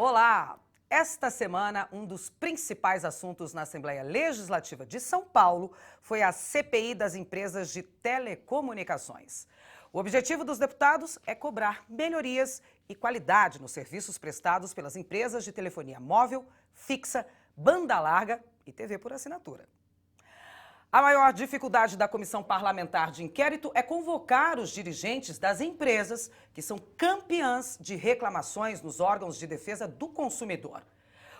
Olá! Esta semana, um dos principais assuntos na Assembleia Legislativa de São Paulo foi a CPI das empresas de telecomunicações. O objetivo dos deputados é cobrar melhorias e qualidade nos serviços prestados pelas empresas de telefonia móvel, fixa, banda larga e TV por assinatura. A maior dificuldade da Comissão Parlamentar de Inquérito é convocar os dirigentes das empresas que são campeãs de reclamações nos órgãos de defesa do consumidor.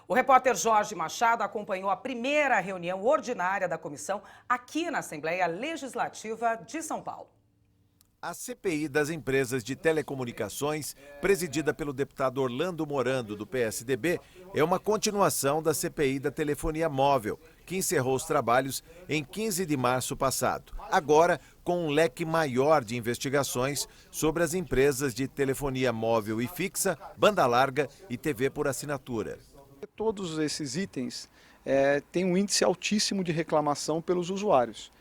O repórter Jorge Machado acompanhou a primeira reunião ordinária da comissão aqui na Assembleia Legislativa de São Paulo. A CPI das empresas de telecomunicações, presidida pelo deputado Orlando Morando, do PSDB, é uma continuação da CPI da telefonia móvel, que encerrou os trabalhos em 15 de março passado. Agora, com um leque maior de investigações sobre as empresas de telefonia móvel e fixa, banda larga e TV por assinatura. Todos esses itens têm um índice altíssimo de reclamação pelos usuários.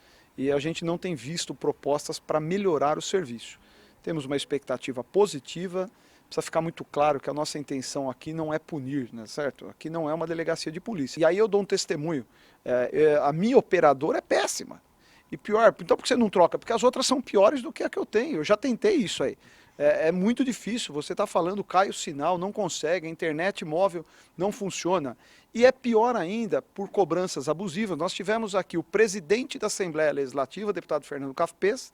E a gente não tem visto propostas para melhorar o serviço. Temos uma expectativa positiva, precisa ficar muito claro que a nossa intenção aqui não é punir, né, certo? Aqui não é uma delegacia de polícia. E aí eu dou um testemunho, a minha operadora é péssima. E pior, então por que você não troca? Porque as outras são piores do que a que eu tenho, eu já tentei isso aí. É muito difícil, você está falando, cai o sinal, não consegue, a internet móvel não funciona. E é pior ainda por cobranças abusivas. Nós tivemos aqui o presidente da Assembleia Legislativa, o deputado Fernando Cafpes,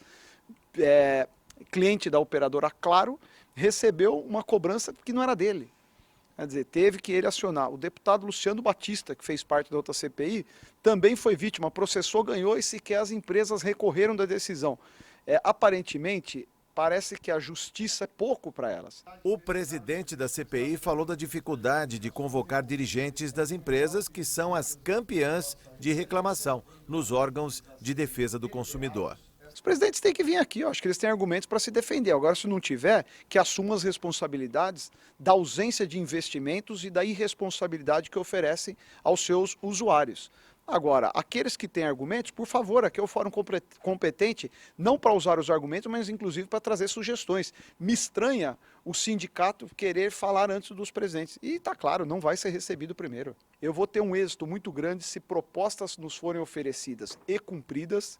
cliente da operadora Claro, recebeu uma cobrança que não era dele. Quer dizer, teve que ele acionar. O deputado Luciano Batista, que fez parte da outra CPI, também foi vítima, processou, ganhou e sequer as empresas recorreram da decisão. Aparentemente, parece que a justiça é pouco para elas. O presidente da CPI falou da dificuldade de convocar dirigentes das empresas que são as campeãs de reclamação nos órgãos de defesa do consumidor. Os presidentes têm que vir aqui, eu acho que eles têm argumentos para se defender. Agora, se não tiver, que assumam as responsabilidades da ausência de investimentos e da irresponsabilidade que oferecem aos seus usuários. Agora, aqueles que têm argumentos, por favor, aqui é o fórum competente, não para usar os argumentos, mas inclusive para trazer sugestões. Me estranha o sindicato querer falar antes dos presidentes. E está claro, não vai ser recebido primeiro. Eu vou ter um êxito muito grande se propostas nos forem oferecidas e cumpridas,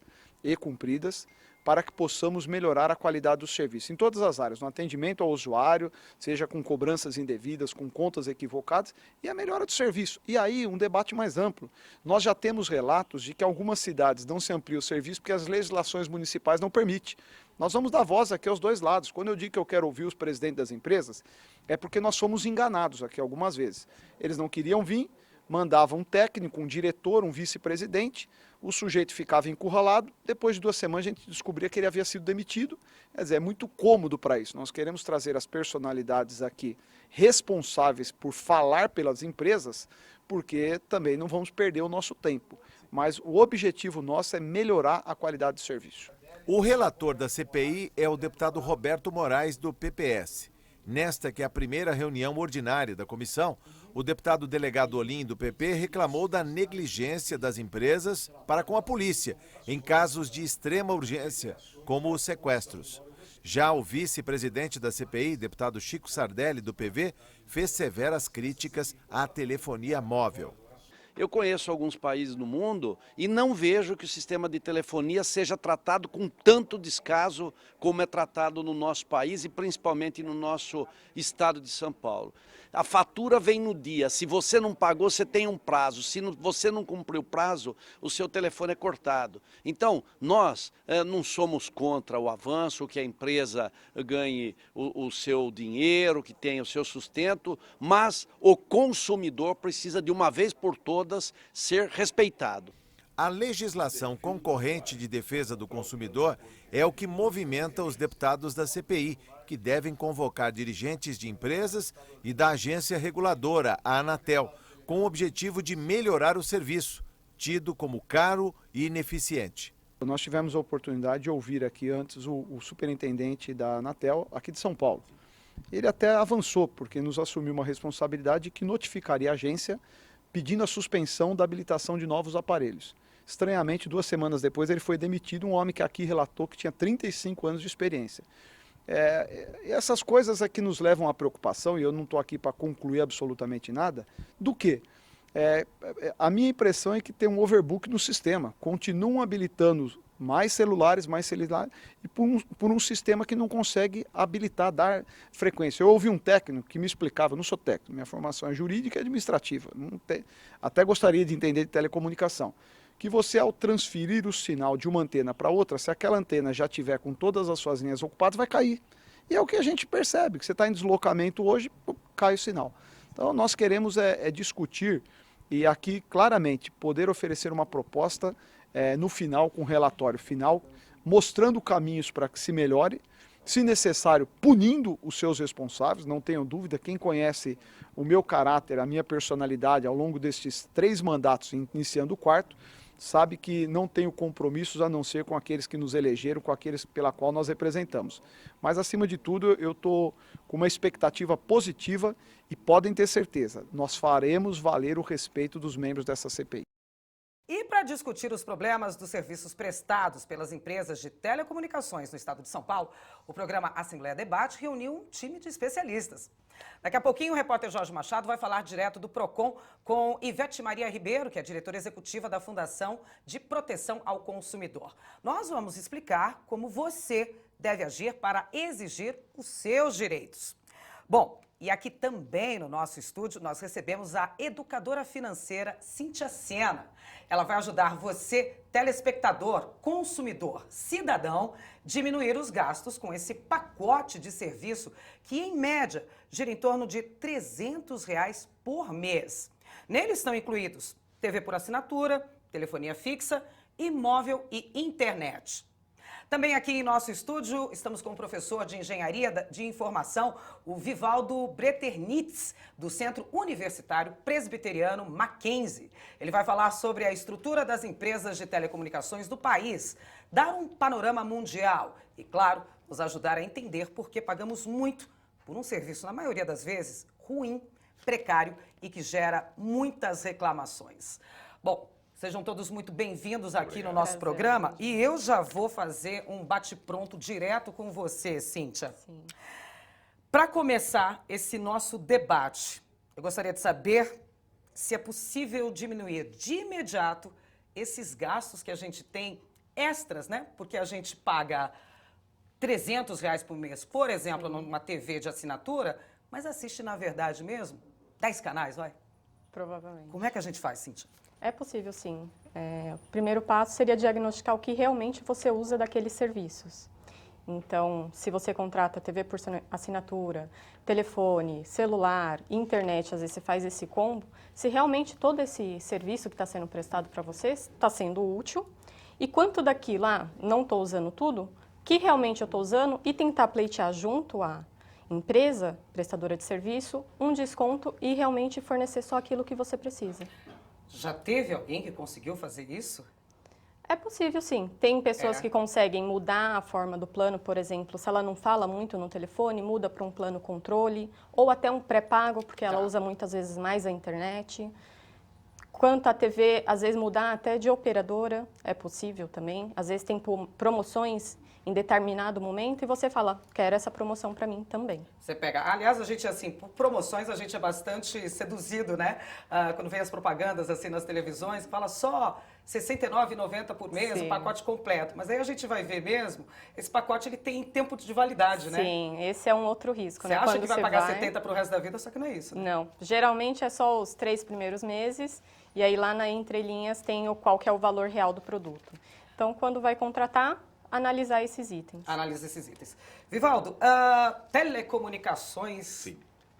para que possamos melhorar a qualidade do serviço em todas as áreas, no atendimento ao usuário, seja com cobranças indevidas, com contas equivocadas e a melhora do serviço. E aí um debate mais amplo. Nós já temos relatos de que algumas cidades não se ampliam o serviço porque as legislações municipais não permitem. Nós vamos dar voz aqui aos dois lados. Quando eu digo que eu quero ouvir os presidentes das empresas, é porque nós fomos enganados aqui algumas vezes. Eles não queriam vir, mandavam um técnico, um diretor, um vice-presidente, o sujeito ficava encurralado, depois de 2 semanas a gente descobria que ele havia sido demitido. Quer dizer, é muito cômodo para isso. Nós queremos trazer as personalidades aqui responsáveis por falar pelas empresas, porque também não vamos perder o nosso tempo. Mas o objetivo nosso é melhorar a qualidade do serviço. O relator da CPI é o deputado Roberto Moraes, do PPS. Nesta que é a primeira reunião ordinária da comissão, o deputado delegado Olim, do PP, reclamou da negligência das empresas para com a polícia, em casos de extrema urgência, como os sequestros. Já o vice-presidente da CPI, deputado Chico Sardelli, do PV, fez severas críticas à telefonia móvel. Eu conheço alguns países no mundo e não vejo que o sistema de telefonia seja tratado com tanto descaso como é tratado no nosso país e principalmente no nosso estado de São Paulo. A fatura vem no dia, se você não pagou, você tem um prazo, se você não cumpriu o prazo, o seu telefone é cortado. Então, nós não somos contra o avanço, que a empresa ganhe o seu dinheiro, que tenha o seu sustento, mas o consumidor precisa de uma vez por todas ser respeitado. A legislação concorrente de defesa do consumidor é o que movimenta os deputados da CPI, que devem convocar dirigentes de empresas e da agência reguladora, a Anatel, com o objetivo de melhorar o serviço, tido como caro e ineficiente. Nós tivemos a oportunidade de ouvir aqui antes o superintendente da Anatel, aqui de São Paulo. Ele até avançou, porque nos assumiu uma responsabilidade que notificaria a agência pedindo a suspensão da habilitação de novos aparelhos. Estranhamente, 2 semanas depois, ele foi demitido, um homem que aqui relatou que tinha 35 anos de experiência. Essas coisas é que nos levam à preocupação, e eu não estou aqui para concluir absolutamente nada, do que? A minha impressão é que tem um overbook no sistema, continuam habilitando mais celulares, e por um sistema que não consegue habilitar, dar frequência. Eu ouvi um técnico que me explicava, não sou técnico, minha formação é jurídica e administrativa, até gostaria de entender de telecomunicação, que você, ao transferir o sinal de uma antena para outra, se aquela antena já tiver com todas as suas linhas ocupadas, vai cair. E é o que a gente percebe, que você está em deslocamento hoje, cai o sinal. Então nós queremos discutir e aqui claramente poder oferecer uma proposta no final, com um relatório final, mostrando caminhos para que se melhore, se necessário, punindo os seus responsáveis. Não tenho dúvida, quem conhece o meu caráter, a minha personalidade ao longo destes 3 mandatos, iniciando o 4º, sabe que não tenho compromissos a não ser com aqueles que nos elegeram, com aqueles pela qual nós representamos. Mas, acima de tudo, eu estou com uma expectativa positiva e podem ter certeza, nós faremos valer o respeito dos membros dessa CPI. E para discutir os problemas dos serviços prestados pelas empresas de telecomunicações no estado de São Paulo, o programa Assembleia Debate reuniu um time de especialistas. Daqui a pouquinho, o repórter Jorge Machado vai falar direto do PROCON com Ivete Maria Ribeiro, que é diretora executiva da Fundação de Proteção ao Consumidor. Nós vamos explicar como você deve agir para exigir os seus direitos. Bom, e aqui também no nosso estúdio nós recebemos a educadora financeira Cíntia Sena. Ela vai ajudar você, telespectador, consumidor, cidadão, diminuir os gastos com esse pacote de serviço que, em média, gira em torno de R$ 300 por mês. Nele estão incluídos TV por assinatura, telefonia fixa, imóvel e internet. Também aqui em nosso estúdio estamos com o professor de Engenharia de Informação, o Vivaldo Breternitz, do Centro Universitário Presbiteriano Mackenzie. Ele vai falar sobre a estrutura das empresas de telecomunicações do país, dar um panorama mundial e, claro, nos ajudar a entender por que pagamos muito por um serviço, na maioria das vezes, ruim, precário e que gera muitas reclamações. Bom, sejam todos muito bem-vindos aqui no nosso programa. E eu já vou fazer um bate-pronto direto com você, Cíntia. Para começar esse nosso debate, eu gostaria de saber se é possível diminuir de imediato esses gastos que a gente tem extras, né? Porque a gente paga R$ 300 por mês, por exemplo, numa TV de assinatura, mas assiste, na verdade mesmo, 10 canais, vai? Provavelmente. Como é que a gente faz, Cíntia? É possível, sim. O primeiro passo seria diagnosticar o que realmente você usa daqueles serviços. Então, se você contrata TV por assinatura, telefone, celular, internet, às vezes você faz esse combo, se realmente todo esse serviço que está sendo prestado para você está sendo útil e quanto daqui lá não estou usando tudo, que realmente eu estou usando e tentar pleitear junto à empresa prestadora de serviço um desconto e realmente fornecer só aquilo que você precisa. Já teve alguém que conseguiu fazer isso? É possível, sim. Tem pessoas que conseguem mudar a forma do plano, por exemplo, se ela não fala muito no telefone, muda para um plano controle, ou até um pré-pago, porque ela usa muitas vezes mais a internet. Quanto à TV, às vezes mudar até de operadora, é possível também. Às vezes tem promoções em determinado momento e você fala, quero essa promoção para mim também. Você pega, aliás, a gente, assim, por promoções, a gente é bastante seduzido, né? Quando vem as propagandas, assim, nas televisões, fala só R$ 69,90 por mês, o pacote completo. Mas aí a gente vai ver mesmo, esse pacote, ele tem tempo de validade, né? Sim, esse é um outro risco, né? Você acha quando que vai pagar 70 para o resto da vida, só que não é isso, né? Não, geralmente é só os 3 primeiros meses, e aí lá na entrelinhas tem qual que é o valor real do produto. Então, quando vai contratar, analisar esses itens. Analisa esses itens. Vivaldo, telecomunicações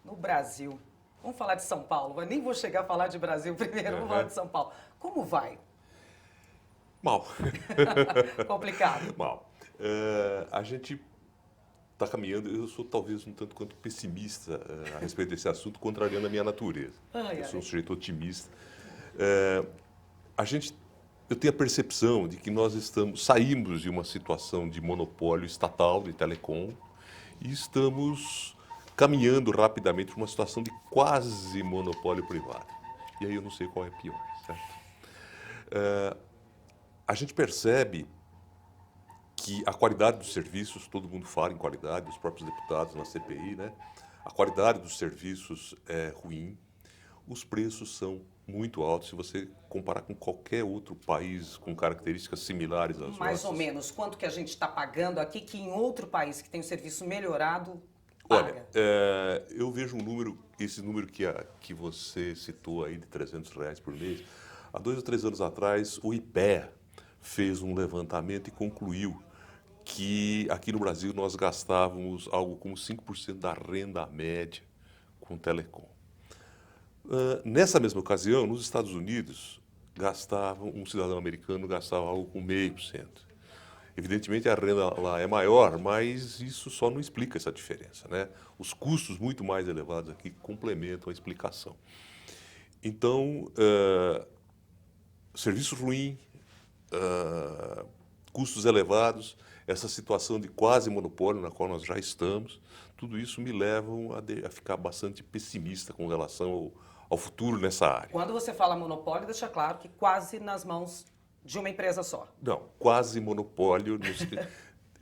no Brasil. Vamos falar de São Paulo. Eu nem vou chegar a falar de Brasil primeiro, vamos falar de São Paulo. Como vai? Mal. Complicado. Mal. A gente está caminhando, eu sou talvez um tanto quanto pessimista a respeito desse assunto, contrariando a minha natureza. Eu sou um sujeito otimista. Eu tenho a percepção de que nós saímos de uma situação de monopólio estatal de telecom e estamos caminhando rapidamente para uma situação de quase monopólio privado. E aí eu não sei qual é pior, certo? A gente percebe que a qualidade dos serviços, todo mundo fala em qualidade, os próprios deputados na CPI, né? A qualidade dos serviços é ruim, os preços são muito altos se você comparar com qualquer outro país com características similares às nossas. Mais ou menos, quanto que a gente está pagando aqui que em outro país que tem o serviço melhorado paga? Olha, eu vejo um número, esse número que você citou aí de R$300 por mês. Há 2 ou 3 anos atrás, o IPEA fez um levantamento e concluiu que aqui no Brasil nós gastávamos algo como 5% da renda média com telecom. Nessa mesma ocasião, nos Estados Unidos, um cidadão americano gastava algo com 0,5%. Evidentemente, a renda lá é maior, mas isso só não explica essa diferença, né? Os custos muito mais elevados aqui complementam a explicação. Então, serviço ruim, custos elevados, essa situação de quase monopólio na qual nós já estamos, tudo isso me leva a ficar bastante pessimista com relação ao futuro nessa área. Quando você fala monopólio, deixa claro que quase nas mãos de uma empresa só. Não, quase monopólio.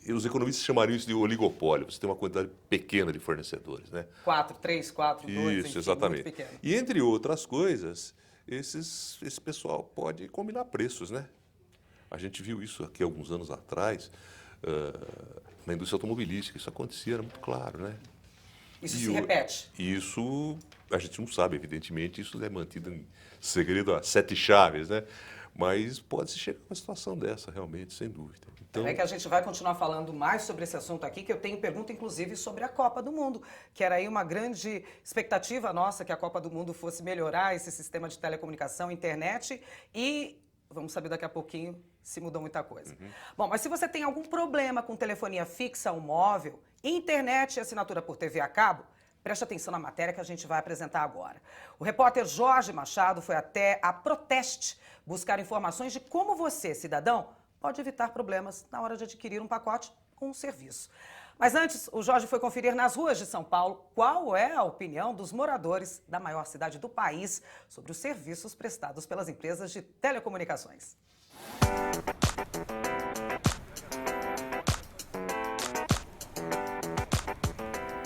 Os economistas chamariam isso de oligopólio. Você tem uma quantidade pequena de fornecedores, né? 4, 3, 4, 2, Isso, enfim, exatamente. muito pequeno. E entre outras coisas, esse pessoal pode combinar preços, né? A gente viu isso aqui alguns anos atrás, na indústria automobilística. Isso acontecia, era muito claro, né? Isso se repete? Isso a gente não sabe, evidentemente, isso é mantido em segredo a 7 chaves, né? Mas pode-se chegar a uma situação dessa, realmente, sem dúvida. Então, É que a gente vai continuar falando mais sobre esse assunto aqui, que eu tenho pergunta, inclusive, sobre a Copa do Mundo, que era aí uma grande expectativa nossa, que a Copa do Mundo fosse melhorar esse sistema de telecomunicação, internet, e vamos saber daqui a pouquinho se mudou muita coisa. Bom, mas se você tem algum problema com telefonia fixa ou móvel, internet e assinatura por TV a cabo, preste atenção na matéria que a gente vai apresentar agora. O repórter Jorge Machado foi até a Proteste buscar informações de como você, cidadão, pode evitar problemas na hora de adquirir um pacote com um serviço. Mas antes, o Jorge foi conferir nas ruas de São Paulo qual é a opinião dos moradores da maior cidade do país sobre os serviços prestados pelas empresas de telecomunicações.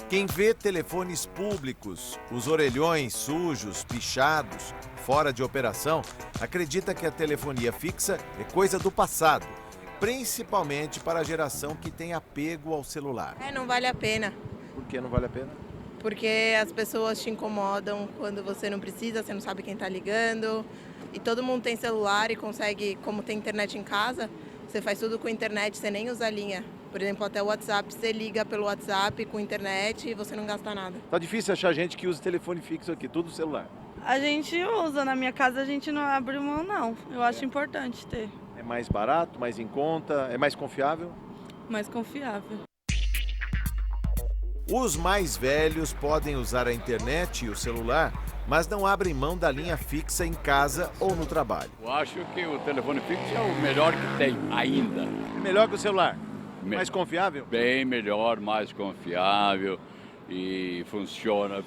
Quem vê telefones públicos, os orelhões sujos, pichados, fora de operação, acredita que a telefonia fixa é coisa do passado, principalmente para a geração que tem apego ao celular. Não vale a pena. Por que não vale a pena? Porque as pessoas te incomodam quando você não precisa, você não sabe quem está ligando. E todo mundo tem celular e consegue, como tem internet em casa, você faz tudo com internet, você nem usa a linha. Por exemplo, até o WhatsApp, você liga pelo WhatsApp com internet e você não gasta nada. Tá difícil achar gente que usa telefone fixo aqui, tudo celular. A gente usa, na minha casa a gente não abre mão não. Eu acho importante ter. É mais barato, mais em conta, é mais confiável? Mais confiável. Os mais velhos podem usar a internet e o celular, mas não abrem mão da linha fixa em casa ou no trabalho. Eu acho que o telefone fixo é o melhor que tem ainda. É melhor que o celular? Mais confiável? Bem melhor, mais confiável e funciona.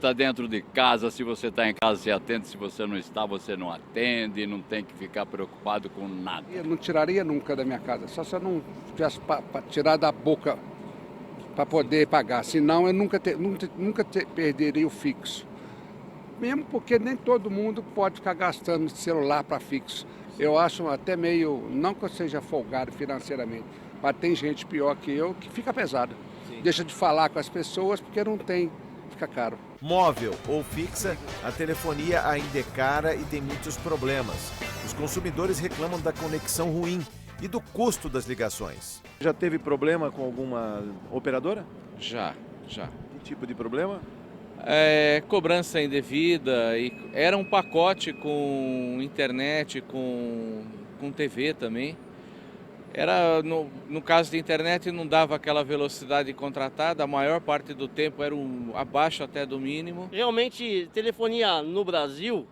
Tá dentro de casa, se você está em casa você atende, se você não está você não atende, não tem que ficar preocupado com nada. Eu não tiraria nunca da minha casa, só se eu não tivesse para tirar da boca para poder pagar, senão eu nunca perderia o fixo. Mesmo porque nem todo mundo pode ficar gastando celular para fixo. Eu acho até meio, não que eu seja folgado financeiramente, mas tem gente pior que eu que fica pesado. Sim. Deixa de falar com as pessoas porque não tem, fica caro. Móvel ou fixa, a telefonia ainda é cara e tem muitos problemas. Os consumidores reclamam da conexão ruim e do custo das ligações. Já teve problema com alguma operadora? Já. Que tipo de problema? Cobrança indevida, e era um pacote com internet, com TV também. No caso de internet não dava aquela velocidade contratada, a maior parte do tempo era abaixo até do mínimo. Realmente, telefonia no Brasil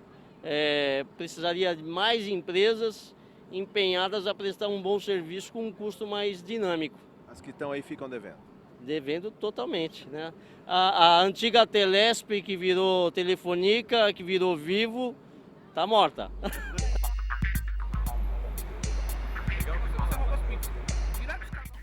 precisaria de mais empresas empenhadas a prestar um bom serviço com um custo mais dinâmico. As que estão aí ficam devendo? Devendo totalmente, né? A antiga Telesp, que virou Telefonica, que virou Vivo, tá morta.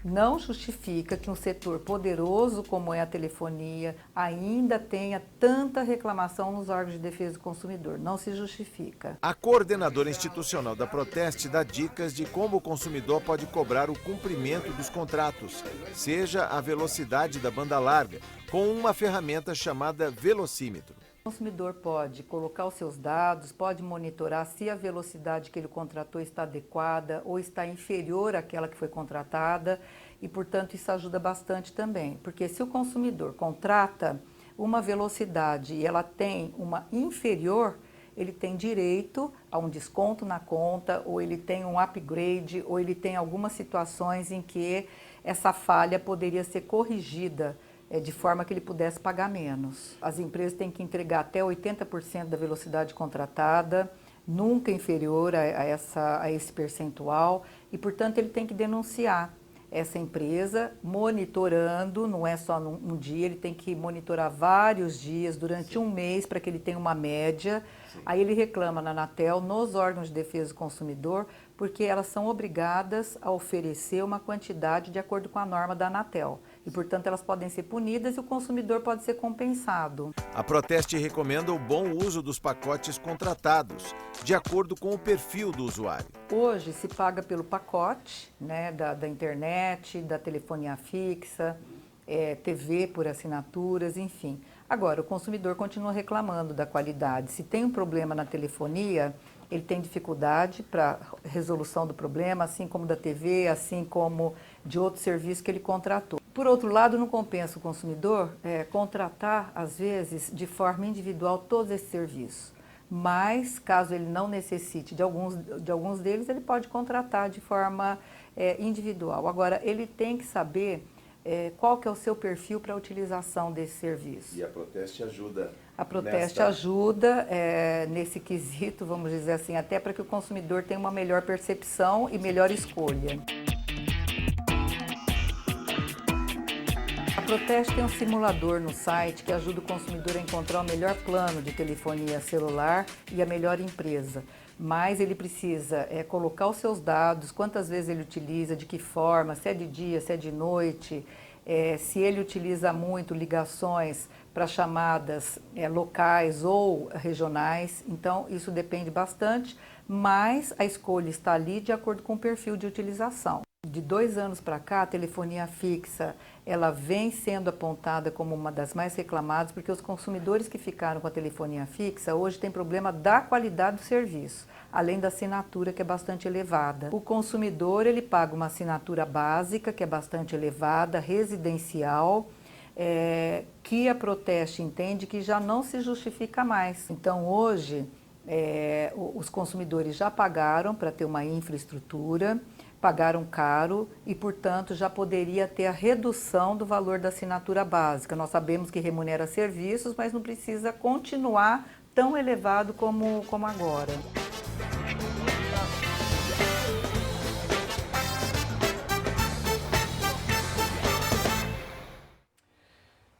Não justifica que um setor poderoso como é a telefonia ainda tenha tanta reclamação nos órgãos de defesa do consumidor. Não se justifica. A coordenadora institucional da Proteste dá dicas de como o consumidor pode cobrar o cumprimento dos contratos, seja a velocidade da banda larga, com uma ferramenta chamada velocímetro. O consumidor pode colocar os seus dados, pode monitorar se a velocidade que ele contratou está adequada ou está inferior àquela que foi contratada e, portanto, isso ajuda bastante também. Porque se o consumidor contrata uma velocidade e ela tem uma inferior, ele tem direito a um desconto na conta, ou ele tem um upgrade, ou ele tem algumas situações em que essa falha poderia ser corrigida de forma que ele pudesse pagar menos. As empresas têm que entregar até 80% da velocidade contratada, nunca inferior a esse percentual, e, portanto, ele tem que denunciar essa empresa, monitorando, não é só num dia, ele tem que monitorar vários dias, durante um mês, para que ele tenha uma média. Aí ele reclama na Anatel, nos órgãos de defesa do consumidor, porque elas são obrigadas a oferecer uma quantidade de acordo com a norma da Anatel. E, portanto, elas podem ser punidas e o consumidor pode ser compensado. A Proteste recomenda o bom uso dos pacotes contratados, de acordo com o perfil do usuário. Hoje se paga pelo pacote, né, da internet, da telefonia fixa, TV por assinaturas, enfim. Agora, o consumidor continua reclamando da qualidade. Se tem um problema na telefonia, ele tem dificuldade para resolução do problema, assim como da TV, assim como de outros serviços que ele contratou. Por outro lado, não compensa o consumidor contratar, às vezes, de forma individual todos esses serviços. Mas, caso ele não necessite de alguns deles, ele pode contratar de forma individual. Agora, ele tem que saber qual que é o seu perfil para a utilização desse serviço. E a Proteste ajuda. A Proteste ajuda nesse quesito, vamos dizer assim, até para que o consumidor tenha uma melhor percepção e melhor escolha. A Proteste tem um simulador no site que ajuda o consumidor a encontrar o melhor plano de telefonia celular e a melhor empresa. Mas ele precisa colocar os seus dados, quantas vezes ele utiliza, de que forma, se é de dia, se é de noite, se ele utiliza muito ligações para chamadas locais ou regionais. Então, isso depende bastante, mas a escolha está ali de acordo com o perfil de utilização. De 2 anos para cá, a telefonia fixa ela vem sendo apontada como uma das mais reclamadas, porque os consumidores que ficaram com a telefonia fixa hoje têm problema da qualidade do serviço, além da assinatura, que é bastante elevada. O consumidor ele paga uma assinatura básica, que é bastante elevada, residencial, que a Proteste entende que já não se justifica mais. Então, hoje, os consumidores já pagaram para ter uma infraestrutura, pagaram caro e, portanto, já poderia ter a redução do valor da assinatura básica. Nós sabemos que remunera serviços, mas não precisa continuar tão elevado como agora.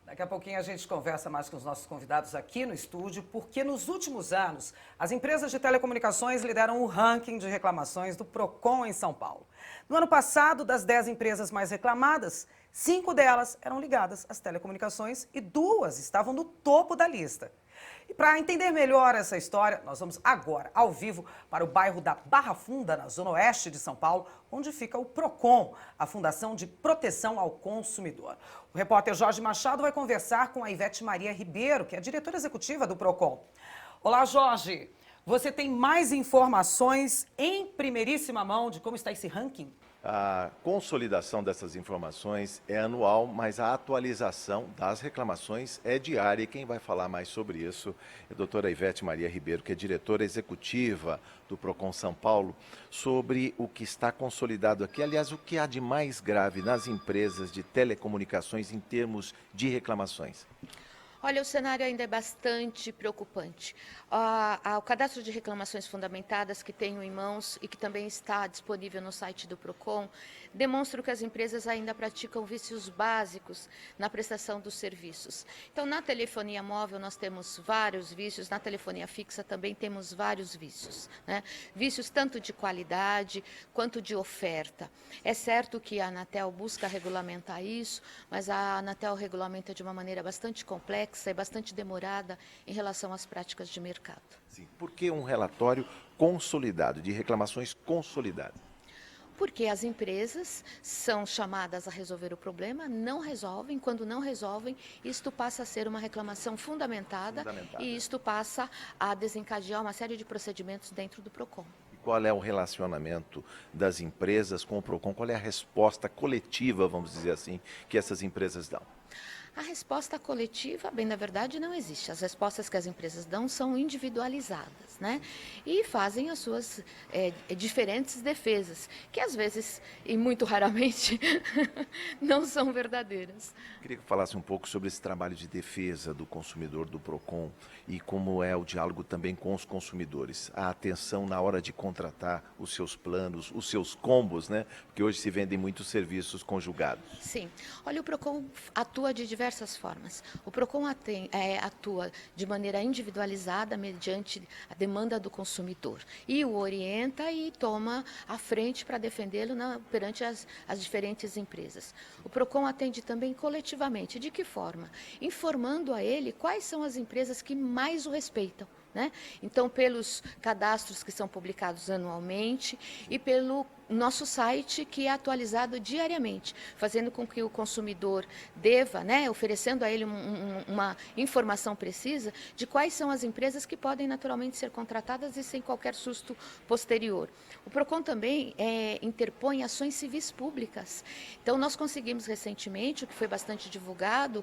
Daqui a pouquinho a gente conversa mais com os nossos convidados aqui no estúdio, porque nos últimos anos, as empresas de telecomunicações lideram o ranking de reclamações do Procon em São Paulo. No ano passado, das 10 empresas mais reclamadas, 5 delas eram ligadas às telecomunicações e 2 estavam no topo da lista. E para entender melhor essa história, nós vamos agora, ao vivo, para o bairro da Barra Funda, na zona oeste de São Paulo, onde fica o Procon, a Fundação de Proteção ao Consumidor. O repórter Jorge Machado vai conversar com a Ivete Maria Ribeiro, que é a diretora executiva do Procon. Olá, Jorge. Você tem mais informações em primeiríssima mão de como está esse ranking? A consolidação dessas informações é anual, mas a atualização das reclamações é diária. E quem vai falar mais sobre isso é a doutora Ivete Maria Ribeiro, que é diretora executiva do Procon São Paulo, sobre o que está consolidado aqui. Aliás, o que há de mais grave nas empresas de telecomunicações em termos de reclamações? Olha, o cenário ainda é bastante preocupante. O cadastro de reclamações fundamentadas que tenho em mãos e que também está disponível no site do PROCON demonstra que as empresas ainda praticam vícios básicos na prestação dos serviços. Então, na telefonia móvel nós temos vários vícios, na telefonia fixa também temos vários vícios, né? Vícios tanto de qualidade quanto de oferta. É certo que a Anatel busca regulamentar isso, mas a Anatel regulamenta de uma maneira bastante complexa e bastante demorada em relação às práticas de mercado. Sim. Por que um relatório consolidado, de reclamações consolidadas? Porque as empresas são chamadas a resolver o problema, não resolvem. Quando não resolvem, isto passa a ser uma reclamação fundamentada. E isto passa a desencadear uma série de procedimentos dentro do PROCON. E qual é o relacionamento das empresas com o PROCON? Qual é a resposta coletiva, vamos dizer assim, que essas empresas dão? A resposta coletiva, bem, na verdade, não existe. As respostas que as empresas dão são individualizadas, né? E fazem as suas diferentes defesas, que às vezes, e muito raramente, não são verdadeiras. Queria que falasse um pouco sobre esse trabalho de defesa do consumidor do PROCON e como é o diálogo também com os consumidores. A atenção na hora de contratar os seus planos, os seus combos, né? Porque hoje se vendem muitos serviços conjugados. Sim. Olha, o PROCON atua de diversas formas. O PROCON atua de maneira individualizada mediante a demanda do consumidor e o orienta e toma a frente para defendê-lo perante as diferentes empresas. O PROCON atende também coletivamente. De que forma? Informando a ele quais são as empresas que mais o respeitam, né? Então, pelos cadastros que são publicados anualmente e pelo nosso site, que é atualizado diariamente, fazendo com que o consumidor deva, né, oferecendo a ele uma informação precisa de quais são as empresas que podem naturalmente ser contratadas e sem qualquer susto posterior. O PROCON também interpõe ações civis públicas. Então, nós conseguimos recentemente, o que foi bastante divulgado,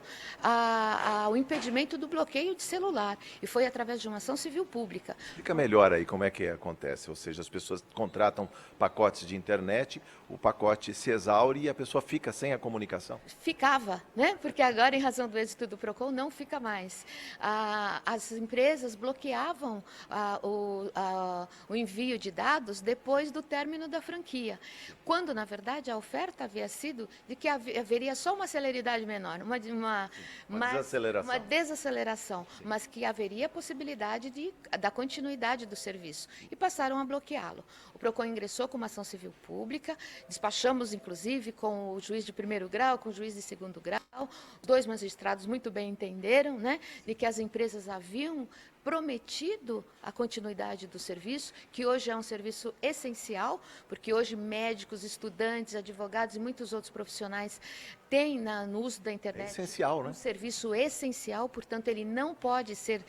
o impedimento do bloqueio de celular, e foi através de uma ação civil pública. Explica melhor aí como é que acontece, ou seja, as pessoas contratam pacotes de internet, o pacote se exaure e a pessoa fica sem a comunicação? Ficava, né? Porque agora, em razão do êxito do PROCON, não fica mais. As empresas bloqueavam o envio de dados depois do término da franquia, quando, na verdade, a oferta havia sido de que haveria só uma celeridade menor, uma desaceleração, mas que haveria possibilidade da continuidade do serviço, e passaram a bloqueá-lo. O PROCON ingressou com uma ação civil pública, despachamos, inclusive, com o juiz de primeiro grau, com o juiz de segundo grau. Os dois magistrados muito bem entenderam, né, de que as empresas haviam prometido a continuidade do serviço, que hoje é um serviço essencial, porque hoje médicos, estudantes, advogados e muitos outros profissionais têm no uso da internet essencial, né? Um serviço essencial, portanto ele não pode ser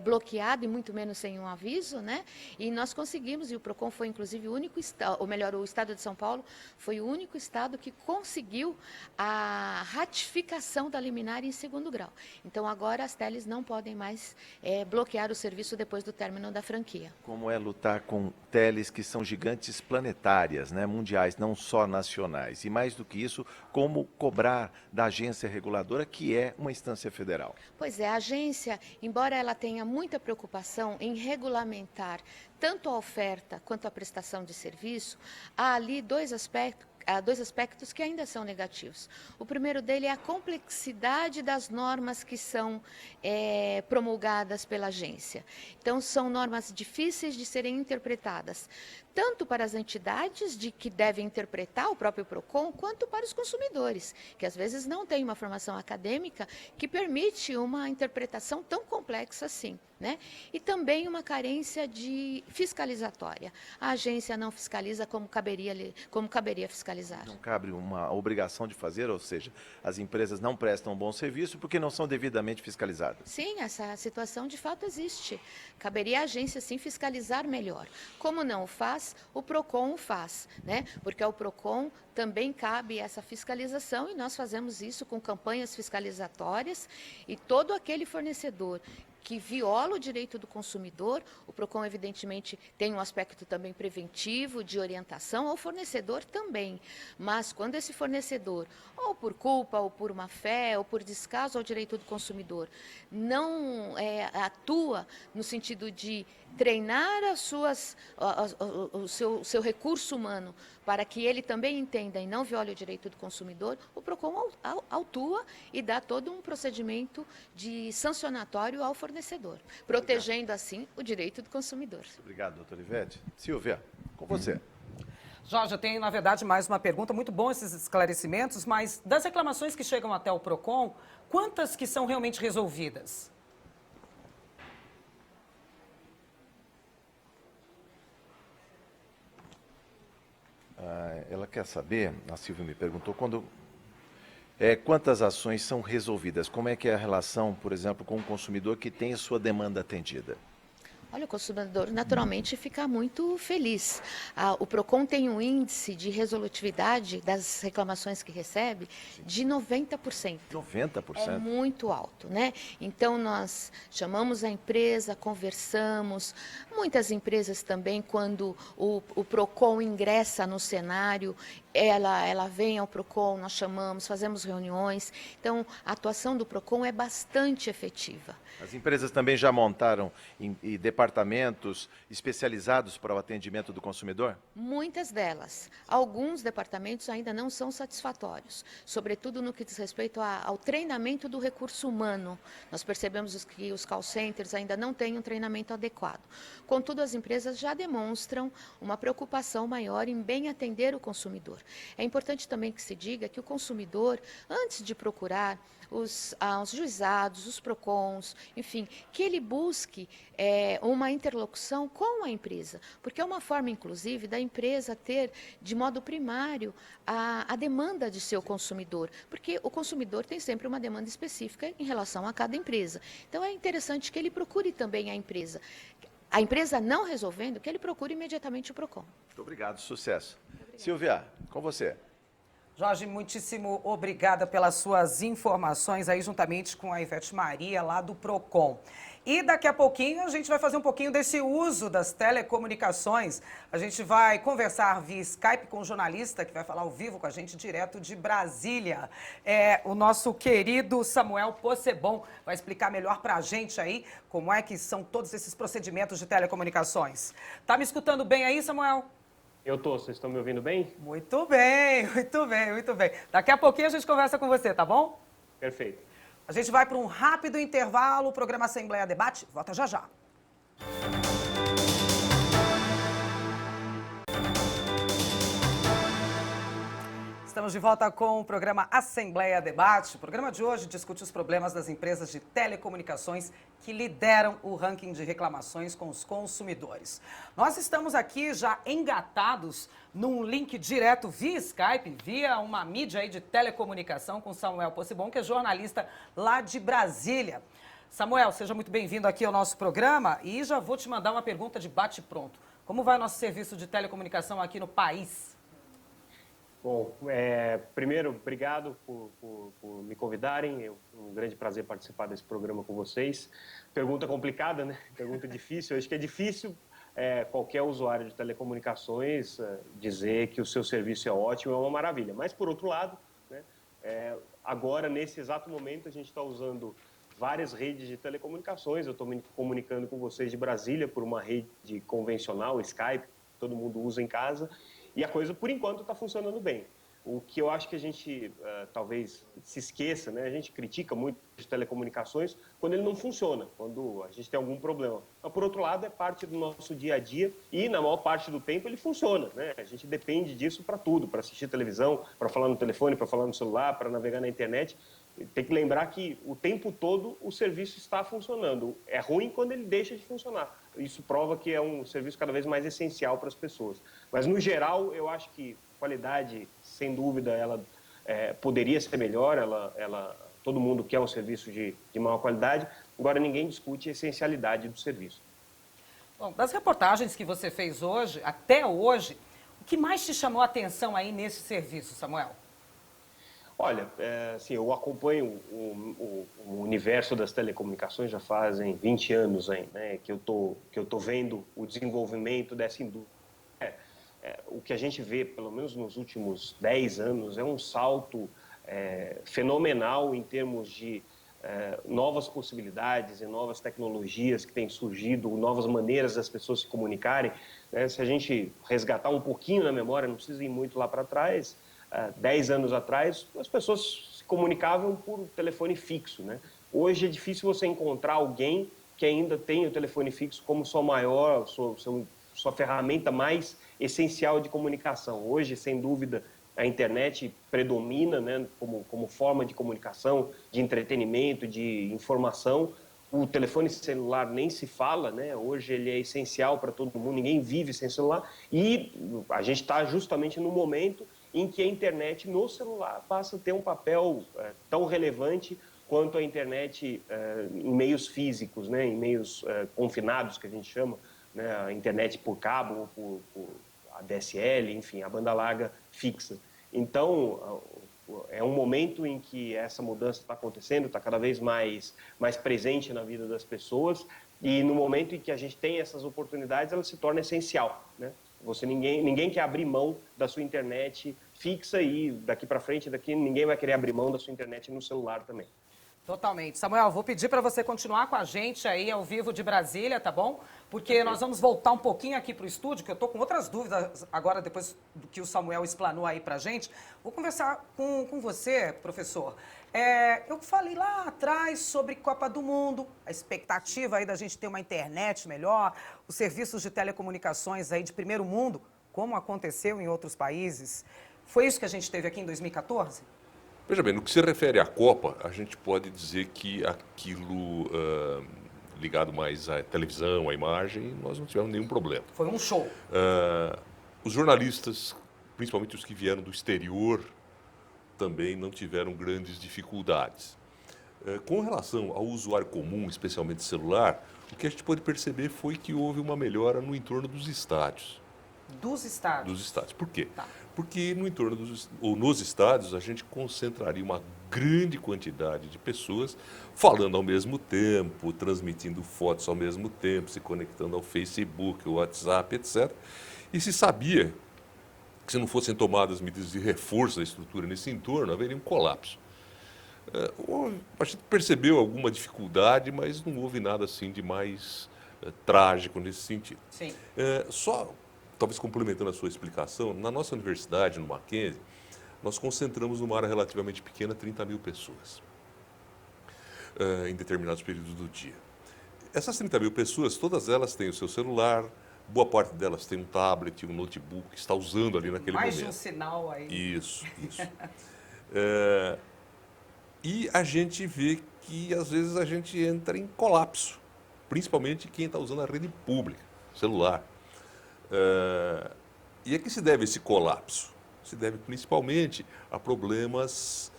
bloqueado e muito menos sem um aviso, né? E nós conseguimos, e o PROCON foi inclusive o único estado, ou melhor, o estado de São Paulo foi o único estado que conseguiu a ratificação da liminar em segundo grau. Então agora as teles não podem mais bloquear o serviço depois do término da franquia. Como é lutar com teles que são gigantes planetárias, né, mundiais, não só nacionais? E mais do que isso, como cobrar da agência reguladora, que é uma instância federal? Pois é, a agência, embora ela tenha muita preocupação em regulamentar tanto a oferta quanto a prestação de serviço, há ali dois aspectos que ainda são negativos. O primeiro dele é a complexidade das normas que são promulgadas pela agência. Então, são normas difíceis de serem interpretadas, tanto para as entidades que devem interpretar o próprio PROCON, quanto para os consumidores, que às vezes não têm uma formação acadêmica que permite uma interpretação tão complexa assim, né? E também uma carência fiscalizatória. A agência não fiscaliza como caberia fiscalizar. Não cabe uma obrigação de fazer, ou seja, as empresas não prestam um bom serviço porque não são devidamente fiscalizadas. Sim, essa situação de fato existe. Caberia à agência sim fiscalizar melhor. Como não o faz, o PROCON o faz, né? Porque ao PROCON também cabe essa fiscalização e nós fazemos isso com campanhas fiscalizatórias, e todo aquele fornecedor que viola o direito do consumidor. O PROCON, evidentemente, tem um aspecto também preventivo, de orientação ao fornecedor também. Mas quando esse fornecedor, ou por culpa, ou por má fé, ou por descaso ao direito do consumidor, não atua no sentido de treinar o seu recurso humano para que ele também entenda e não viole o direito do consumidor, o PROCON atua e dá todo um procedimento de sancionatório ao fornecedor, protegendo assim o direito do consumidor. Obrigado, doutora Ivete. Silvia, com você. Jorge, eu tenho, na verdade, mais uma pergunta. Muito bom esses esclarecimentos, mas das reclamações que chegam até o PROCON, quantas que são realmente resolvidas? Ela quer saber, a Silvia me perguntou, quantas ações são resolvidas? Como é que é a relação, por exemplo, com o consumidor que tem a sua demanda atendida? Olha, o consumidor naturalmente fica muito feliz. O PROCON tem um índice de resolutividade das reclamações que recebe de 90%. 90%? É muito alto, né? Então, nós chamamos a empresa, conversamos. Muitas empresas também, quando o PROCON ingressa no cenário, ela vem ao PROCON, nós chamamos, fazemos reuniões. Então, a atuação do PROCON é bastante efetiva. As empresas também já montaram departamentos especializados para o atendimento do consumidor? Muitas delas. Alguns departamentos ainda não são satisfatórios, sobretudo no que diz respeito ao treinamento do recurso humano. Nós percebemos que os call centers ainda não têm um treinamento adequado. Contudo, as empresas já demonstram uma preocupação maior em bem atender o consumidor. É importante também que se diga que o consumidor, antes de procurar os juizados, os PROCONs, enfim, que ele busque uma interlocução com a empresa, porque é uma forma, inclusive, da empresa ter, de modo primário, a demanda de seu consumidor, porque o consumidor tem sempre uma demanda específica em relação a cada empresa. Então, é interessante que ele procure também a empresa. A empresa não resolvendo, que ele procure imediatamente o PROCON. Muito obrigado, sucesso. Silvia, com você. Jorge, muitíssimo obrigada pelas suas informações aí, juntamente com a Ivete Maria, lá do PROCON. E daqui a pouquinho a gente vai fazer um pouquinho desse uso das telecomunicações. A gente vai conversar via Skype com um jornalista que vai falar ao vivo com a gente direto de Brasília. O nosso querido Samuel Possebon vai explicar melhor pra gente aí como é que são todos esses procedimentos de telecomunicações. Tá me escutando bem aí, Samuel? Eu tô, vocês estão me ouvindo bem? Muito bem, muito bem, muito bem. Daqui a pouquinho a gente conversa com você, tá bom? Perfeito. A gente vai para um rápido intervalo, o programa Assembleia Debate volta já já. Estamos de volta com o programa Assembleia Debate. O programa de hoje discute os problemas das empresas de telecomunicações que lideram o ranking de reclamações com os consumidores. Nós estamos aqui já engatados num link direto via Skype, via uma mídia aí de telecomunicação com Samuel Possebon, que é jornalista lá de Brasília. Samuel, seja muito bem-vindo aqui ao nosso programa e já vou te mandar uma pergunta de bate-pronto. Como vai o nosso serviço de telecomunicação aqui no país? Bom, primeiro, obrigado por me convidarem. É um grande prazer participar desse programa com vocês. Pergunta complicada, né? Pergunta difícil. Eu acho que é difícil qualquer usuário de telecomunicações dizer que o seu serviço é ótimo, é uma maravilha. Mas, por outro lado, né, agora, nesse exato momento, a gente está usando várias redes de telecomunicações. Eu estou me comunicando com vocês de Brasília por uma rede convencional, Skype, que todo mundo usa em casa. E a coisa, por enquanto, está funcionando bem. O que eu acho que a gente talvez se esqueça, né? A gente critica muito as telecomunicações quando ele não funciona, quando a gente tem algum problema. Mas, por outro lado, é parte do nosso dia a dia e, na maior parte do tempo, ele funciona, né? A gente depende disso para tudo, para assistir televisão, para falar no telefone, para falar no celular, para navegar na internet. Tem que lembrar que o tempo todo o serviço está funcionando. É ruim quando ele deixa de funcionar. Isso prova que é um serviço cada vez mais essencial para as pessoas. Mas, no geral, eu acho que qualidade, sem dúvida, ela poderia ser melhor. Todo mundo quer um serviço de maior qualidade. Agora, ninguém discute a essencialidade do serviço. Bom, das reportagens que você fez hoje, até hoje, o que mais te chamou a atenção aí nesse serviço, Samuel? Olha, assim, eu acompanho o universo das telecomunicações já fazem 20 anos aí, né, que eu tô vendo o desenvolvimento dessa indústria. O que a gente vê, pelo menos nos últimos 10 anos, é um salto fenomenal em termos de novas possibilidades e novas tecnologias que têm surgido, novas maneiras das pessoas se comunicarem, né? Se a gente resgatar um pouquinho na memória, não precisa ir muito lá para trás, 10 anos atrás, as pessoas se comunicavam por telefone fixo, né? Hoje é difícil você encontrar alguém que ainda tem o telefone fixo como sua ferramenta mais essencial de comunicação. Hoje, sem dúvida, a internet predomina, né, como forma de comunicação, de entretenimento, de informação. O telefone celular nem se fala, né? Hoje ele é essencial para todo mundo, ninguém vive sem celular. E a gente está justamente no momento em que a internet no celular passa a ter um papel tão relevante quanto a internet em meios físicos, né? Em meios confinados, que a gente chama, né? A internet por cabo, por ADSL, enfim, a banda larga fixa. Então, é um momento em que essa mudança está acontecendo, está cada vez mais presente na vida das pessoas, e no momento em que a gente tem essas oportunidades, ela se torna essencial, né? Ninguém quer abrir mão da sua internet fixa, e daqui para frente, ninguém vai querer abrir mão da sua internet no celular também. Totalmente. Samuel, vou pedir para você continuar com a gente aí ao vivo de Brasília, tá bom? Porque nós vamos voltar um pouquinho aqui para o estúdio, que eu estou com outras dúvidas agora, depois do que o Samuel explanou aí para a gente. Vou conversar com você, professor. Eu falei lá atrás sobre Copa do Mundo, a expectativa aí da gente ter uma internet melhor, os serviços de telecomunicações aí de primeiro mundo, como aconteceu em outros países. Foi isso que a gente teve aqui em 2014? Veja bem, no que se refere à Copa, a gente pode dizer que aquilo ligado mais à televisão, à imagem, nós não tivemos nenhum problema. Foi um show. Os jornalistas, principalmente os que vieram do exterior, também não tiveram grandes dificuldades. Com relação ao usuário comum, especialmente celular, o que a gente pode perceber foi que houve uma melhora no entorno dos estádios. Dos estádios? Dos estádios. Por quê? Tá. Porque no entorno nos estádios a gente concentraria uma grande quantidade de pessoas falando ao mesmo tempo, transmitindo fotos ao mesmo tempo, se conectando ao Facebook, ao WhatsApp, etc. E se sabia que se não fossem tomadas medidas de reforço da estrutura nesse entorno, haveria um colapso. A gente percebeu alguma dificuldade, mas não houve nada assim de mais trágico nesse sentido. Sim. Talvez complementando a sua explicação, na nossa universidade, no Mackenzie, nós concentramos numa área relativamente pequena 30 mil pessoas em determinados períodos do dia. Essas 30 mil pessoas, todas elas têm o seu celular, boa parte delas tem um tablet, um notebook, que está usando ali naquele momento. Mais de um sinal aí. Isso. E a gente vê que, às vezes, a gente entra em colapso, principalmente quem está usando a rede pública, celular. E a que se deve esse colapso? Se deve principalmente a problemas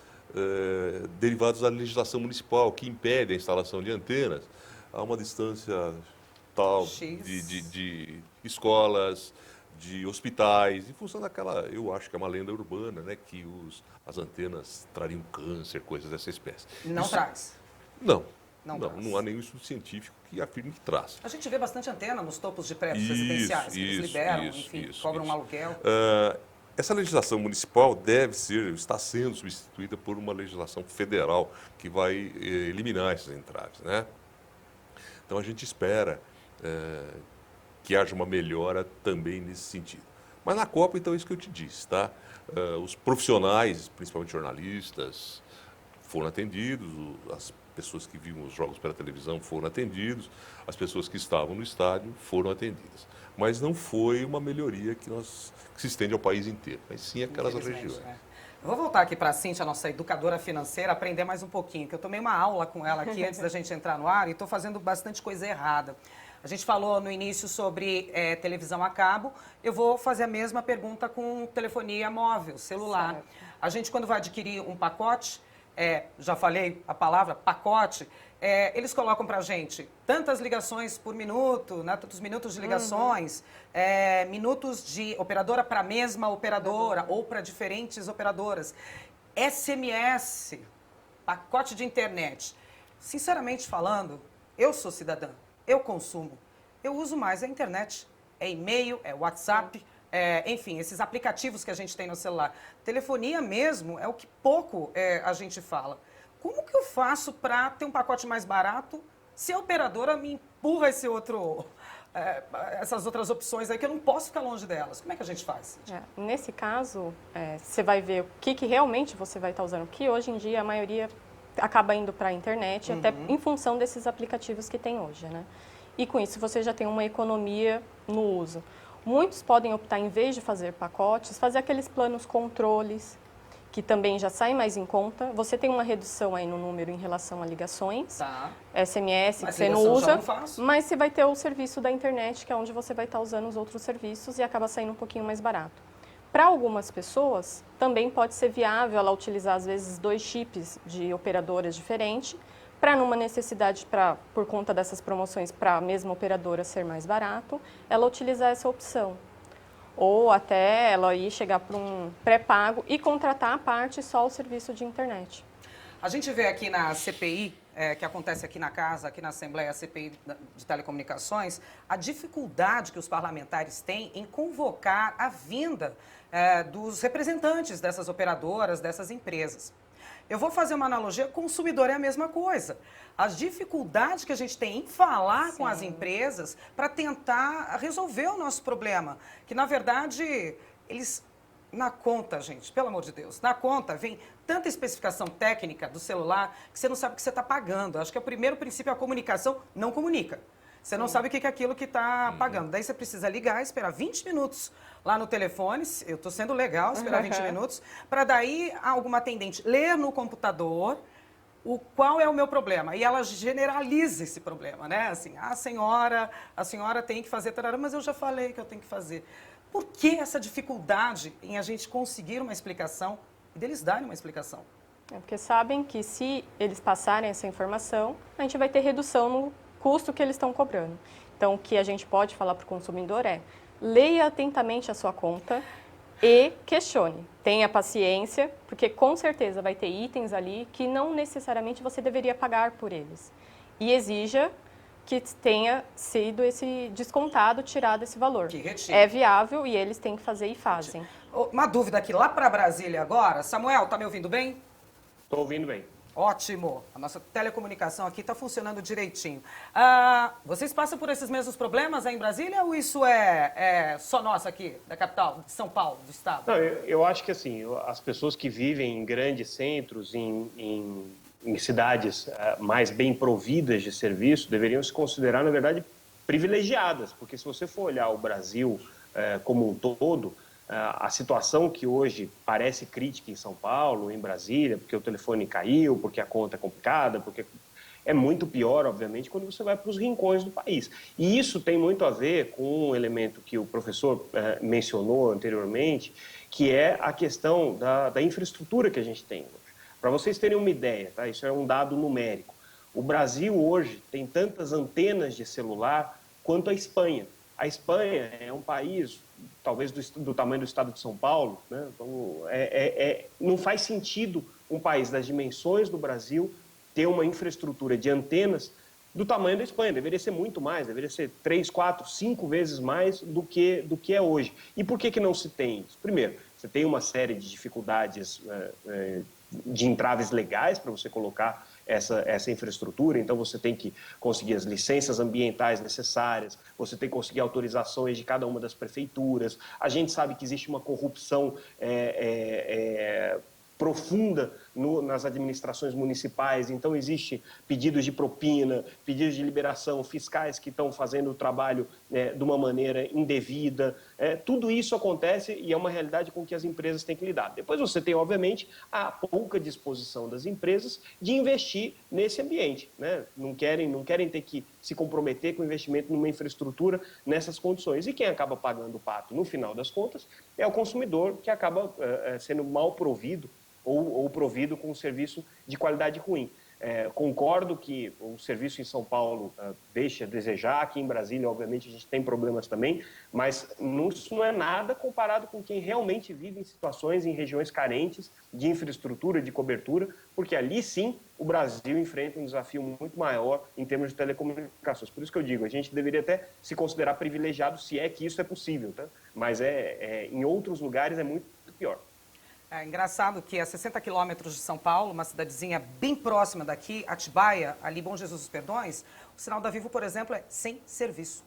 derivados da legislação municipal, que impede a instalação de antenas a uma distância tal de escolas, de hospitais, em função daquela, eu acho que é uma lenda urbana, né, que as antenas trariam câncer, coisas dessa espécie. Não traz? Não. Não há nenhum estudo científico que afirme que traz. A gente vê bastante antena nos topos de prédios residenciais, que eles liberam, enfim, cobram um aluguel. Essa legislação municipal está sendo substituída por uma legislação federal que vai eliminar esses entraves, né? Então a gente espera que haja uma melhora também nesse sentido. Mas na Copa, então, é isso que eu te disse, tá? Os profissionais, principalmente jornalistas, foram atendidos, as pessoas que viam os jogos pela televisão foram atendidos, as pessoas que estavam no estádio foram atendidas. Mas não foi uma melhoria que se estende ao país inteiro, mas sim aquelas regiões. Eu vou voltar aqui para a Cíntia, nossa educadora financeira, aprender mais um pouquinho, que eu tomei uma aula com ela aqui antes da gente entrar no ar e estou fazendo bastante coisa errada. A gente falou no início sobre televisão a cabo, eu vou fazer a mesma pergunta com telefonia móvel, celular. Certo. A gente, quando vai adquirir um pacote, já falei a palavra pacote, eles colocam para a gente tantas ligações por minuto, né, tantos minutos de ligações, minutos de operadora para a mesma operadora ou para diferentes operadoras. SMS, pacote de internet. Sinceramente falando, eu sou cidadã, eu consumo, eu uso mais a internet. É e-mail, é WhatsApp, enfim, esses aplicativos que a gente tem no celular. Telefonia mesmo é o que pouco a gente fala. Como que eu faço para ter um pacote mais barato se a operadora me empurra essas outras opções aí que eu não posso ficar longe delas? Como é que a gente faz? Nesse caso, você vai ver o que realmente você vai estar usando, que hoje em dia a maioria acaba indo para a internet, até em função desses aplicativos que tem hoje, né? E com isso você já tem uma economia no uso. Muitos podem optar, em vez de fazer pacotes, fazer aqueles planos controles, que também já saem mais em conta. Você tem uma redução aí no número em relação a ligações, SMS que você não usa, mas você vai ter o serviço da internet, que é onde você vai estar usando os outros serviços e acaba saindo um pouquinho mais barato. Para algumas pessoas, também pode ser viável ela utilizar, às vezes, 2 chips de operadoras diferentes, para numa necessidade, por conta dessas promoções, para a mesma operadora ser mais barato, ela utilizar essa opção. Ou até ela ir chegar para um pré-pago e contratar à parte só o serviço de internet. A gente vê aqui na CPI, que acontece aqui na casa, aqui na Assembleia, a CPI de Telecomunicações, a dificuldade que os parlamentares têm em convocar a vinda dos representantes dessas operadoras, dessas empresas. Eu vou fazer uma analogia, consumidor é a mesma coisa. As dificuldades que a gente tem em falar com as empresas para tentar resolver o nosso problema. Que, na verdade, eles... Na conta, gente, pelo amor de Deus, na conta vem tanta especificação técnica do celular que você não sabe o que você está pagando. Acho que o primeiro princípio é a comunicação, não comunica. Você não sabe o que é aquilo que está pagando. Daí você precisa ligar, esperar 20 minutos lá no telefone, eu estou sendo legal, esperar 20 minutos, para daí alguma atendente ler no computador qual é o meu problema. E ela generaliza esse problema, né? Assim, a senhora tem que fazer, mas eu já falei que eu tenho que fazer. Por que essa dificuldade em a gente conseguir uma explicação e deles darem uma explicação? Porque sabem que se eles passarem essa informação, a gente vai ter redução no custo que eles estão cobrando. Então, o que a gente pode falar para o consumidor é: leia atentamente a sua conta e questione. Tenha paciência, porque com certeza vai ter itens ali que não necessariamente você deveria pagar por eles. E exija que tenha sido esse descontado, tirado esse valor. É viável e eles têm que fazer e fazem. Uma dúvida aqui, lá para Brasília agora. Samuel, tá me ouvindo bem? Estou ouvindo bem. Ótimo. A nossa telecomunicação aqui está funcionando direitinho. Vocês passam por esses mesmos problemas aí em Brasília ou isso é só nosso aqui, da capital, de São Paulo, do estado? Não, eu acho que assim, as pessoas que vivem em grandes centros, em cidades mais bem providas de serviço, deveriam se considerar, na verdade, privilegiadas. Porque se você for olhar o Brasil como um todo, a situação que hoje parece crítica em São Paulo, em Brasília, porque o telefone caiu, porque a conta é complicada, porque é muito pior, obviamente, quando você vai para os rincões do país. E isso tem muito a ver com um elemento que o professor mencionou anteriormente, que é a questão da infraestrutura que a gente tem hoje. Para vocês terem uma ideia, tá? Isso é um dado numérico. O Brasil hoje tem tantas antenas de celular quanto a Espanha. A Espanha é um país, talvez do tamanho do estado de São Paulo, né? Então, não faz sentido um país das dimensões do Brasil ter uma infraestrutura de antenas do tamanho da Espanha. Deveria ser muito mais, deveria ser 3, 4, 5 vezes mais do que é hoje. E por que não se tem isso? Primeiro, você tem uma série de dificuldades de entraves legais para você colocar essa infraestrutura, então você tem que conseguir as licenças ambientais necessárias, você tem que conseguir autorizações de cada uma das prefeituras. A gente sabe que existe uma corrupção profunda nas administrações municipais, então existe pedidos de propina, pedidos de liberação, fiscais que estão fazendo o trabalho de uma maneira indevida. Tudo isso acontece e é uma realidade com que as empresas têm que lidar. Depois você tem, obviamente, a pouca disposição das empresas de investir nesse ambiente, né? Não querem ter que se comprometer com o investimento numa infraestrutura nessas condições. E quem acaba pagando o pato, no final das contas, é o consumidor, que acaba sendo mal provido ou provido com um serviço de qualidade ruim. Concordo que o serviço em São Paulo deixa a desejar, aqui em Brasília, obviamente, a gente tem problemas também, mas isso não é nada comparado com quem realmente vive em situações, em regiões carentes de infraestrutura, de cobertura, porque ali sim o Brasil enfrenta um desafio muito maior em termos de telecomunicações. Por isso que eu digo, a gente deveria até se considerar privilegiado se é que isso é possível, tá? Mas em outros lugares é muito pior. É engraçado que a 60 quilômetros de São Paulo, uma cidadezinha bem próxima daqui, Atibaia, ali Bom Jesus dos Perdões, o sinal da Vivo, por exemplo, é sem serviço.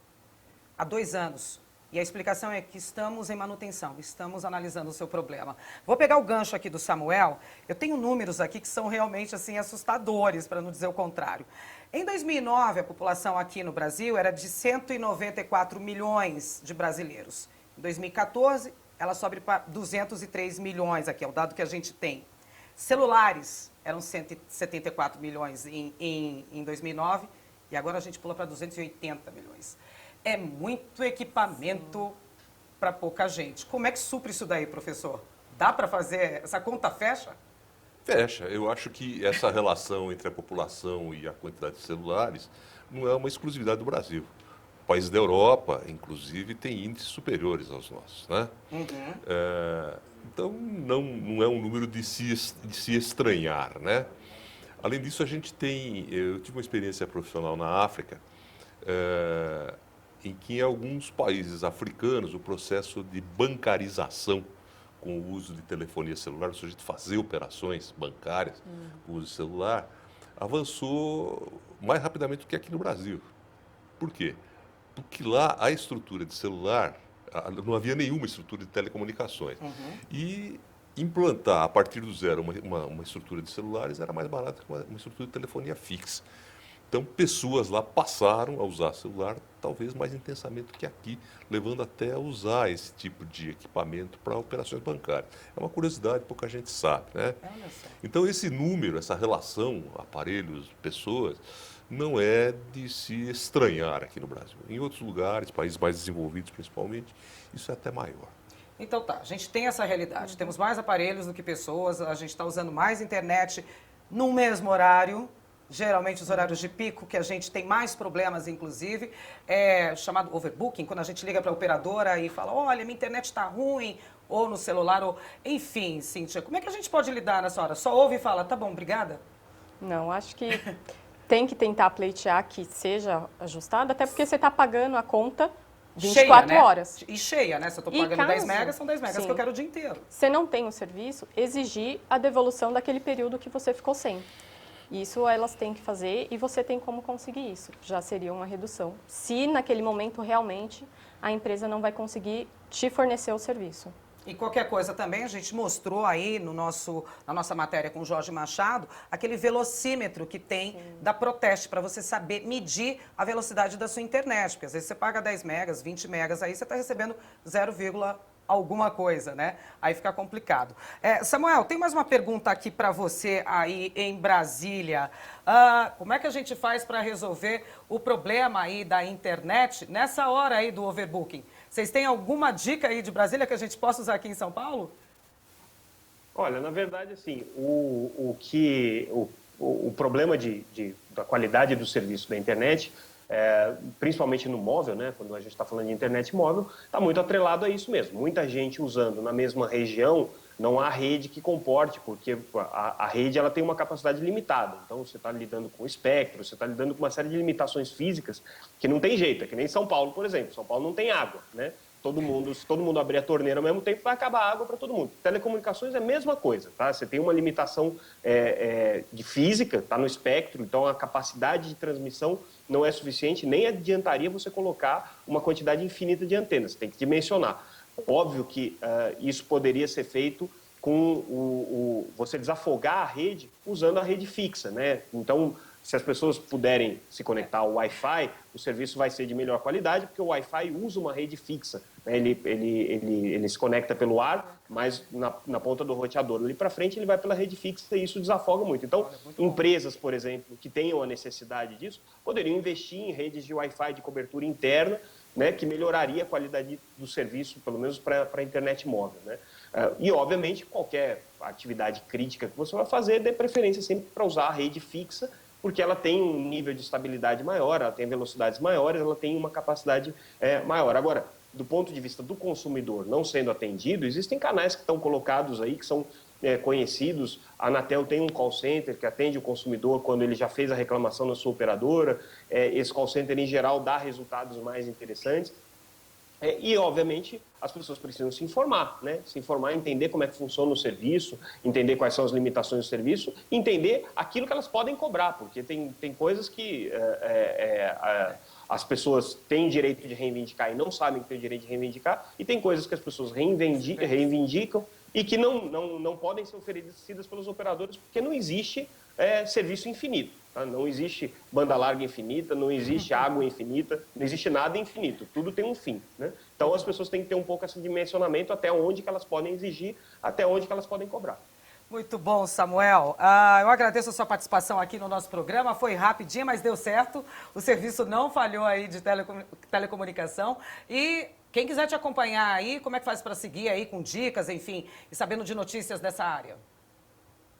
Há 2 anos. E a explicação é que estamos em manutenção, estamos analisando o seu problema. Vou pegar o gancho aqui do Samuel. Eu tenho números aqui que são realmente assim assustadores, para não dizer o contrário. Em 2009, a população aqui no Brasil era de 194 milhões de brasileiros. Em 2014, ela sobe para 203 milhões, aqui é o dado que a gente tem. Celulares eram 174 milhões em 2009 e agora a gente pula para 280 milhões. É muito equipamento para pouca gente. Como é que supre isso daí, professor? Dá para fazer? Essa conta fecha? Fecha. Eu acho que essa relação entre a população e a quantidade de celulares não é uma exclusividade do Brasil. Países da Europa, inclusive, têm índices superiores aos nossos, né? Então, não é um número de se estranhar, né? Além disso, eu tive uma experiência profissional na África, em que em alguns países africanos o processo de bancarização com o uso de telefonia celular, o sujeito fazer operações bancárias com o uso de celular, avançou mais rapidamente do que aqui no Brasil. Por quê? Porque lá a estrutura de celular, não havia nenhuma estrutura de telecomunicações. E implantar a partir do zero uma estrutura de celulares era mais barato que uma estrutura de telefonia fixa. Então, pessoas lá passaram a usar celular talvez mais intensamente do que aqui, levando até a usar esse tipo de equipamento para operações bancárias. É uma curiosidade, pouca gente sabe, né? Então, esse número, essa relação, aparelhos, pessoas, não é de se estranhar aqui no Brasil. Em outros lugares, países mais desenvolvidos principalmente, isso é até maior. Então tá, a gente tem essa realidade. Temos mais aparelhos do que pessoas, a gente está usando mais internet no mesmo horário, geralmente os horários de pico, que a gente tem mais problemas, inclusive, chamado overbooking, quando a gente liga para a operadora e fala, olha, minha internet está ruim, ou no celular, ou... Enfim, Cíntia, como é que a gente pode lidar nessa hora? Só ouve e fala, tá bom, obrigada? Não, acho que tem que tentar pleitear que seja ajustado, até porque você está pagando a conta 24 cheia, né? horas. E cheia, né? Se eu estou pagando 10 megas, são 10 megas que eu quero o dia inteiro. Se não tem o serviço, exigir a devolução daquele período que você ficou sem. Isso elas têm que fazer e você tem como conseguir isso. Já seria uma redução. Se naquele momento realmente a empresa não vai conseguir te fornecer o serviço. E qualquer coisa também, a gente mostrou aí na nossa matéria com o Jorge Machado, aquele velocímetro que tem da Proteste, para você saber medir a velocidade da sua internet. Porque às vezes você paga 10 megas, 20 megas, aí você está recebendo 0, alguma coisa, né? Aí fica complicado. Samuel, tem mais uma pergunta aqui para você aí em Brasília. Como é que a gente faz para resolver o problema aí da internet nessa hora aí do overbooking? Vocês têm alguma dica aí de Brasília que a gente possa usar aqui em São Paulo? Olha, na verdade, assim, o problema da qualidade do serviço da internet, principalmente no móvel, né, quando a gente está falando de internet móvel, está muito atrelado a isso mesmo. Muita gente usando na mesma região, não há rede que comporte, porque a rede ela tem uma capacidade limitada. Então, você está lidando com espectro, você está lidando com uma série de limitações físicas que não tem jeito. É que nem São Paulo, por exemplo. São Paulo não tem água, né? Se todo mundo abrir a torneira ao mesmo tempo, vai acabar a água para todo mundo. Telecomunicações é a mesma coisa, tá? Você tem uma limitação de física, está no espectro, então a capacidade de transmissão não é suficiente, nem adiantaria você colocar uma quantidade infinita de antenas, tem que dimensionar. Óbvio que isso poderia ser feito com você desafogar a rede usando a rede fixa, né? Então, se as pessoas puderem se conectar ao Wi-Fi, o serviço vai ser de melhor qualidade, porque o Wi-Fi usa uma rede fixa, né? Ele se conecta pelo ar, mas na ponta do roteador ali para frente ele vai pela rede fixa e isso desafoga muito. Então, empresas, por exemplo, que tenham a necessidade disso, poderiam investir em redes de Wi-Fi de cobertura interna, né, que melhoraria a qualidade do serviço, pelo menos para a internet móvel, né? E, obviamente, qualquer atividade crítica que você vai fazer, dê preferência sempre para usar a rede fixa, porque ela tem um nível de estabilidade maior, ela tem velocidades maiores, ela tem uma capacidade maior. Agora, do ponto de vista do consumidor não sendo atendido, existem canais que estão colocados aí, que são conhecidos. A Anatel tem um call center que atende o consumidor quando ele já fez a reclamação na sua operadora. Esse call center, em geral, dá resultados mais interessantes. E, obviamente, as pessoas precisam se informar, né? Se informar, entender como é que funciona o serviço, entender quais são as limitações do serviço, entender aquilo que elas podem cobrar, porque tem coisas que as pessoas têm direito de reivindicar e não sabem que têm direito de reivindicar, e tem coisas que as pessoas reivindicam e que não podem ser oferecidas pelos operadores, porque não existe serviço infinito. Tá? Não existe banda larga infinita, não existe água infinita, não existe nada infinito. Tudo tem um fim. Né? Então as pessoas têm que ter um pouco esse dimensionamento até onde que elas podem exigir, até onde que elas podem cobrar. Muito bom, Samuel. Eu agradeço a sua participação aqui no nosso programa. Foi rapidinho, mas deu certo. O serviço não falhou aí de telecomunicação. E quem quiser te acompanhar aí, como é que faz para seguir aí com dicas, enfim, e sabendo de notícias dessa área?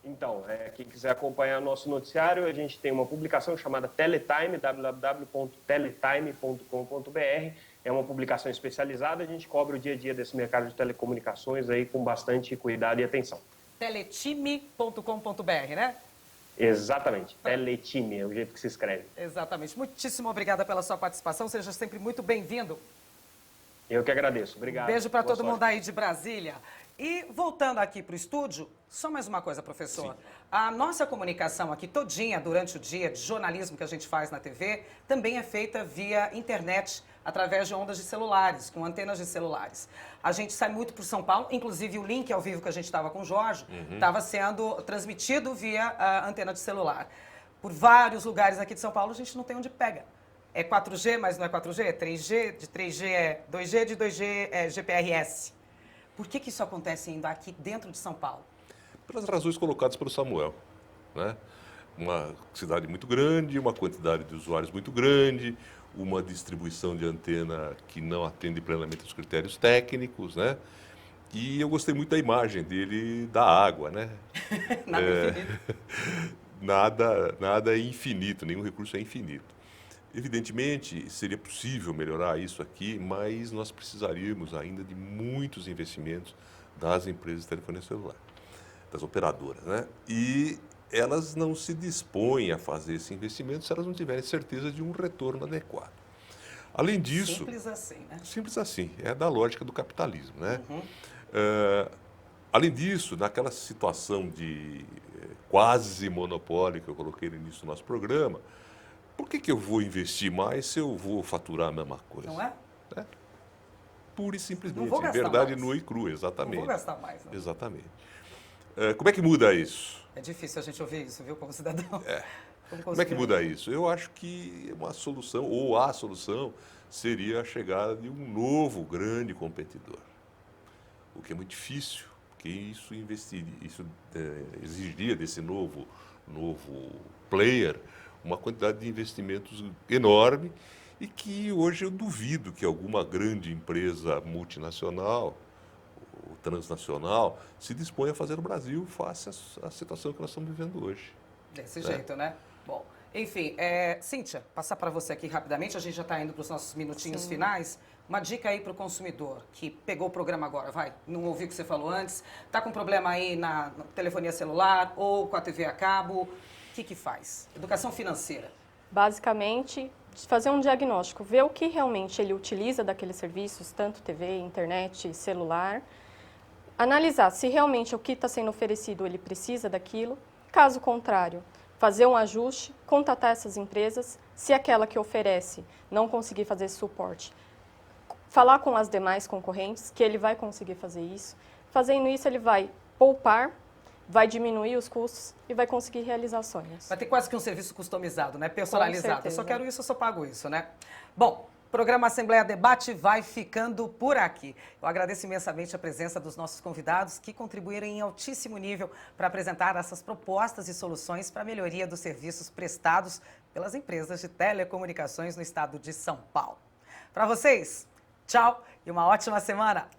Então, quem quiser acompanhar nosso noticiário, a gente tem uma publicação chamada Teletime, www.teletime.com.br. É uma publicação especializada, a gente cobre o dia a dia desse mercado de telecomunicações aí com bastante cuidado e atenção. Teletime.com.br, né? Exatamente, Teletime, é o jeito que se escreve. Exatamente. Muitíssimo obrigada pela sua participação, seja sempre muito bem-vindo. Eu que agradeço, obrigado. Beijo para todo mundo aí de Brasília. E voltando aqui para o estúdio, só mais uma coisa, professor. Sim. A nossa comunicação aqui todinha durante o dia de jornalismo que a gente faz na TV também é feita via internet, através de ondas de celulares, com antenas de celulares. A gente sai muito por São Paulo, inclusive o link ao vivo que a gente estava com o Jorge estava sendo transmitido via antena de celular. Por vários lugares aqui de São Paulo a gente não tem onde pega. É 4G, mas não é 4G, é 3G, de 3G é 2G, de 2G é GPRS. Por que isso acontece ainda aqui dentro de São Paulo? Pelas razões colocadas pelo Samuel, né? Uma cidade muito grande, uma quantidade de usuários muito grande, uma distribuição de antena que não atende plenamente aos critérios técnicos, né? E eu gostei muito da imagem dele da água, né? Nada infinito. Nada é infinito, nenhum recurso é infinito. Evidentemente, seria possível melhorar isso aqui, mas nós precisaríamos ainda de muitos investimentos das empresas de telefonia celular, das operadoras, né? E elas não se dispõem a fazer esse investimento se elas não tiverem certeza de um retorno adequado. Além disso... Simples assim, né? Simples assim, é da lógica do capitalismo, né? Além disso, naquela situação de quase monopólio que eu coloquei no início do nosso programa, por que eu vou investir mais se eu vou faturar a mesma coisa? Não é? Pura e simplesmente. Não vou gastar verdade mais. nua e crua, exatamente. Não vou gastar mais. Não. Exatamente. Como é que muda isso? É difícil a gente ouvir isso, viu, como cidadão. Como é que muda isso? Eu acho que uma solução, ou a solução, seria a chegada de um novo grande competidor. O que é muito difícil, porque isso exigiria desse novo player uma quantidade de investimentos enorme e que hoje eu duvido que alguma grande empresa multinacional ou transnacional se disponha a fazer no Brasil face à situação que nós estamos vivendo hoje. Desse jeito, né? Bom, enfim, Cíntia, passar para você aqui rapidamente, a gente já está indo para os nossos minutinhos finais. Uma dica aí para o consumidor que pegou o programa agora, não ouviu o que você falou antes, está com problema aí na telefonia celular ou com a TV a cabo. O que faz? Educação financeira. Basicamente, fazer um diagnóstico, ver o que realmente ele utiliza daqueles serviços, tanto TV, internet, celular. Analisar se realmente o que está sendo oferecido ele precisa daquilo. Caso contrário, fazer um ajuste, contatar essas empresas. Se aquela que oferece não conseguir fazer esse suporte, falar com as demais concorrentes que ele vai conseguir fazer isso. Fazendo isso, ele vai poupar, vai diminuir os custos e vai conseguir realizar sonhos. Vai ter quase que um serviço customizado, né? Personalizado. Eu só quero isso, eu só pago isso, né? Bom, o programa Assembleia Debate vai ficando por aqui. Eu agradeço imensamente a presença dos nossos convidados que contribuíram em altíssimo nível para apresentar essas propostas e soluções para a melhoria dos serviços prestados pelas empresas de telecomunicações no estado de São Paulo. Para vocês, tchau e uma ótima semana!